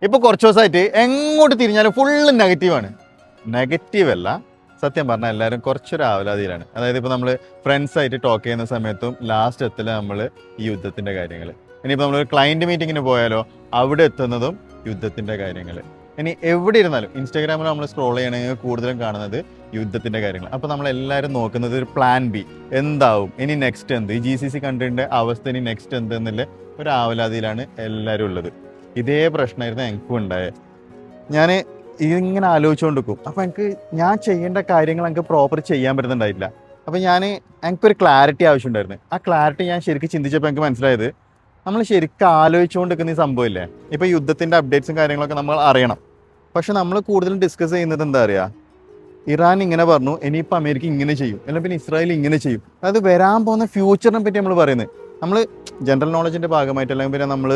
ഇപ്പൊ കുറച്ച് ദിവസമായിട്ട് എങ്ങോട്ട് തിരിഞ്ഞാലും ഫുള്ള് നെഗറ്റീവാണ്. നെഗറ്റീവ് അല്ല, സത്യം പറഞ്ഞാൽ എല്ലാവരും കുറച്ചൊരു ആവലാതിയിലാണ്. അതായത് ഇപ്പോൾ നമ്മൾ ഫ്രണ്ട്സായിട്ട് ടോക്ക് ചെയ്യുന്ന സമയത്തും ലാസ്റ്റ് എത്തല് നമ്മൾ ഈ യുദ്ധത്തിൻ്റെ കാര്യങ്ങൾ. ഇനിയിപ്പോൾ നമ്മളൊരു ക്ലയൻറ്റ് മീറ്റിങ്ങിന് പോയാലോ അവിടെ എത്തുന്നതും യുദ്ധത്തിൻ്റെ കാര്യങ്ങൾ. ഇനി എവിടെ ഇരുന്നാലും ഇൻസ്റ്റാഗ്രാമിൽ നമ്മൾ സ്ക്രോൾ ചെയ്യണമെങ്കിൽ കൂടുതലും കാണുന്നത് യുദ്ധത്തിൻ്റെ കാര്യങ്ങൾ. അപ്പോൾ നമ്മളെല്ലാവരും നോക്കുന്നത് ഒരു പ്ലാൻ ബി എന്താവും, ഇനി നെക്സ്റ്റ് എന്ത്, ഈ GCC കൺട്രീൻ്റെ അവസ്ഥ ഇനി നെക്സ്റ്റ് എന്ത് എന്നുള്ള ഒരു ആവലാതിയിലാണ് എല്ലാവരും ഉള്ളത്. ഇതേ പ്രശ്നമായിരുന്നു എനിക്കും ഉണ്ടായത്. ഞാൻ ഇതിങ്ങനെ ആലോചിച്ചുകൊണ്ടിരിക്കും. അപ്പോൾ എനിക്ക് ഞാൻ ചെയ്യേണ്ട കാര്യങ്ങൾ എനിക്ക് പ്രോപ്പർ ചെയ്യാൻ പറ്റുന്നുണ്ടായില്ല. അപ്പോൾ എനിക്കൊരു ക്ലാരിറ്റി ആവശ്യമുണ്ടായിരുന്നു. ആ ക്ലാരിറ്റി ഞാൻ ശരിക്കും ചിന്തിച്ചപ്പോൾ എനിക്ക് മനസ്സിലായത്, നമ്മൾ ശരിക്കും ആലോചിച്ചുകൊണ്ടിരിക്കുന്ന ഈ സംഭവമില്ലേ, ഇപ്പോൾ യുദ്ധത്തിൻ്റെ അപ്ഡേറ്റ്സും കാര്യങ്ങളൊക്കെ നമ്മൾ അറിയണം. പക്ഷെ നമ്മൾ കൂടുതലും ഡിസ്കസ് ചെയ്യുന്നത് എന്താ പറയുക, ഇറാൻ ഇങ്ങനെ പറഞ്ഞു, ഇനിയിപ്പോൾ അമേരിക്ക ഇങ്ങനെ ചെയ്യും, അല്ലെങ്കിൽ പിന്നെ ഇസ്രായേൽ ഇങ്ങനെ ചെയ്യും. അതായത് വരാൻ പോകുന്ന ഫ്യൂച്ചറിനെ പറ്റി നമ്മൾ പറയുന്നത്. നമ്മൾ ജനറൽ നോളജിൻ്റെ ഭാഗമായിട്ട് അല്ലെങ്കിൽ പിന്നെ നമ്മൾ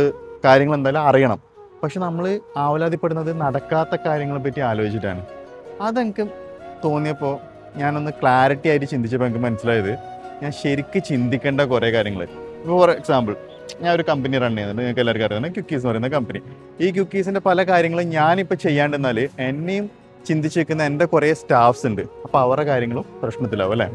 കാര്യങ്ങൾ എന്തായാലും അറിയണം. പക്ഷെ നമ്മൾ ആവലാതിപ്പെടുന്നത് നടക്കാത്ത കാര്യങ്ങളെ പറ്റി ആലോചിച്ചിട്ടാണ്. അതെനിക്ക് തോന്നിയപ്പോൾ ഞാനൊന്ന് ക്ലാരിറ്റി ആയിട്ട് ചിന്തിച്ചപ്പോൾ എനിക്ക് മനസ്സിലായത്, ഞാൻ ശരിക്കും ചിന്തിക്കേണ്ട കുറേ കാര്യങ്ങൾ. ഇപ്പോൾ ഫോർ എക്സാമ്പിൾ, ഞാൻ ഒരു കമ്പനി റൺ ചെയ്യുന്നുണ്ട്, നിങ്ങൾക്ക് എല്ലാവർക്കും അറിയാവുന്ന ക്യുക്കീസ് എന്ന് പറയുന്ന കമ്പനി. ഈ ക്യുക്കീസിൻ്റെ പല കാര്യങ്ങളും ഞാനിപ്പോൾ ചെയ്യാണ്ടെന്നാൽ എന്നെയും ചിന്തിച്ച് വെക്കുന്ന എൻ്റെ കുറേ സ്റ്റാഫ്സ് ഉണ്ട്. അപ്പോൾ അവരുടെ കാര്യങ്ങളും പ്രശ്നത്തിലാവും അല്ലേ.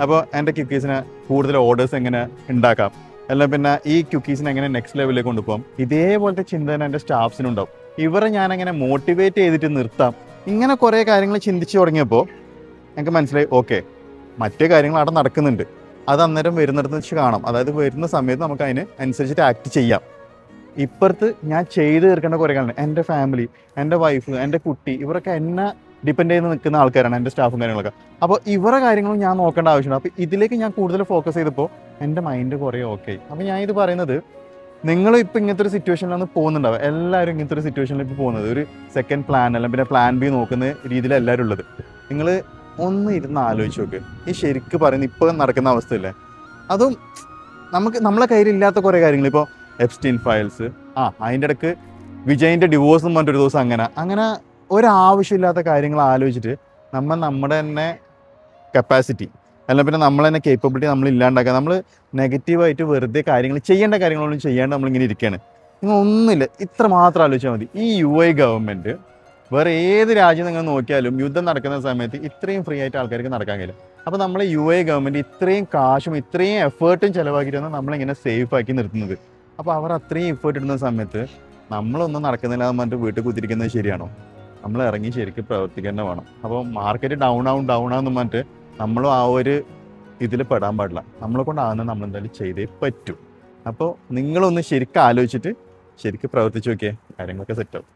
അപ്പോൾ എൻ്റെ ക്യുക്കീസിന് കൂടുതൽ ഓർഡേഴ്സ് എങ്ങനെ ഉണ്ടാക്കാം, അല്ലെങ്കിൽ പിന്നെ ഈ ക്യുക്കീസിനെ എങ്ങനെ നെക്സ്റ്റ് ലെവലിലേക്ക് കൊണ്ടുപോകാം, ഇതേപോലത്തെ ചിന്ത തന്നെ എൻ്റെ സ്റ്റാഫ്സിനുണ്ടാവും. ഇവരെ ഞാനെങ്ങനെ മോട്ടിവേറ്റ് ചെയ്തിട്ട് നിർത്താം, ഇങ്ങനെ കുറേ കാര്യങ്ങൾ ചിന്തിച്ച് തുടങ്ങിയപ്പോൾ എനിക്ക് മനസ്സിലായി, ഓക്കെ മറ്റേ കാര്യങ്ങൾ അവിടെ നടക്കുന്നുണ്ട്, അത് അന്നേരം വരുന്നിടത്ത് വെച്ച് കാണാം. അതായത് വരുന്ന സമയത്ത് നമുക്ക് അതിന് അനുസരിച്ചിട്ട് ആക്ട് ചെയ്യാം. ഇപ്പുറത്ത് ഞാൻ ചെയ്ത് തീർക്കേണ്ട കുറേ കാര്യങ്ങൾ, എൻ്റെ ഫാമിലി, എൻ്റെ വൈഫ്, എൻ്റെ കുട്ടി, ഇവരൊക്കെ എന്നെ ഡിപ്പെൻഡ് ചെയ്ത് നിൽക്കുന്ന ആൾക്കാരാണ്, എൻ്റെ സ്റ്റാഫും കാര്യങ്ങളൊക്കെ. അപ്പോൾ ഇവരുടെ കാര്യങ്ങളും ഞാൻ നോക്കേണ്ട ആവശ്യമുണ്ട്. അപ്പോൾ ഇതിലേക്ക് ഞാൻ കൂടുതൽ ഫോക്കസ് ചെയ്തപ്പോൾ എൻ്റെ മൈൻഡ് കുറേ ഓക്കെ ആയി. അപ്പോൾ ഞാൻ ഇത് പറയുന്നത്, നിങ്ങളും ഇപ്പോൾ ഇങ്ങനത്തെ ഒരു സിറ്റുവേഷനിലാണ് പോകുന്നുണ്ടാവുക. എല്ലാവരും ഇങ്ങനത്തെ ഒരു സിറ്റുവേഷനിൽ ഇപ്പോൾ പോകുന്നത്, ഒരു സെക്കൻഡ് പ്ലാൻ അല്ലെങ്കിൽ പിന്നെ പ്ലാൻ ബി നോക്കുന്ന രീതിയിൽ എല്ലാവരും ഉള്ളത്. നിങ്ങൾ ഒന്ന് ഇരുന്ന് ആലോചിച്ച് നോക്ക്. ഈ ശരിക്ക് പറയുന്നത് ഇപ്പോൾ നടക്കുന്ന അവസ്ഥയില്ലേ, അതും നമ്മളെ കയ്യിലില്ലാത്ത കുറേ കാര്യങ്ങൾ. ഇപ്പോൾ എപ്സ്റ്റീൻ ഫയൽസ്, അതിൻ്റെ ഇടയ്ക്ക് വിജയിൻ്റെ ഡിവോഴ്സും പറഞ്ഞൊരു ദിവസം അങ്ങനെ ഒരാവശ്യമില്ലാത്ത കാര്യങ്ങൾ ആലോചിച്ചിട്ട് നമ്മുടെ തന്നെ കപ്പാസിറ്റി അല്ലെങ്കിൽ പിന്നെ നമ്മൾ തന്നെ കേപ്പബിലിറ്റി നമ്മൾ ഇല്ലാണ്ടാക്കുക. നമ്മൾ നെഗറ്റീവായിട്ട് വെറുതെ കാര്യങ്ങൾ ചെയ്യേണ്ട കാര്യങ്ങളൊന്നും ചെയ്യാണ്ട് നമ്മളിങ്ങനെ ഇരിക്കുകയാണ്. നിങ്ങൾ ഒന്നുമില്ല, ഇത്ര മാത്രം ആലോചിച്ചാൽ മതി. ഈ UAE ഗവൺമെൻറ് വേറെ ഏത് രാജ്യം നിങ്ങൾ നോക്കിയാലും യുദ്ധം നടക്കുന്ന സമയത്ത് ഇത്രയും ഫ്രീ ആയിട്ട് ആൾക്കാർക്ക് നടക്കാൻ കഴിയില്ല. അപ്പോൾ നമ്മൾ UAE ഗവൺമെൻറ് ഇത്രയും കാശും ഇത്രയും എഫേർട്ടും ചിലവാക്കിയിട്ടാണ് നമ്മളിങ്ങനെ സേഫ് ആക്കി നിർത്തുന്നത്. അപ്പോൾ അവർ അത്രയും എഫേർട്ട് ഇടുന്ന സമയത്ത് നമ്മളൊന്നും നടക്കുന്നില്ല എന്ന് പറഞ്ഞിട്ട് വീട്ടിൽ കുത്തിരിക്കുന്നത് ശരിയാണോ? നമ്മൾ ഇറങ്ങി ശരിക്കും പ്രവർത്തിക്കാൻ തന്നെ വേണം. അപ്പോൾ മാർക്കറ്റ് ഡൗൺ ആവുമെന്ന് പറഞ്ഞിട്ട് നമ്മളും ആ ഒരു ഇതിൽ പെടാൻ പാടില്ല. നമ്മളെ കൊണ്ടാകുന്നത് നമ്മളെന്തായാലും ചെയ്തേ പറ്റൂ. അപ്പോൾ നിങ്ങളൊന്ന് ശരിക്കും ആലോചിച്ചിട്ട് ശരിക്കും പ്രവർത്തിച്ച് നോക്കിയേ, കാര്യങ്ങളൊക്കെ സെറ്റാവും.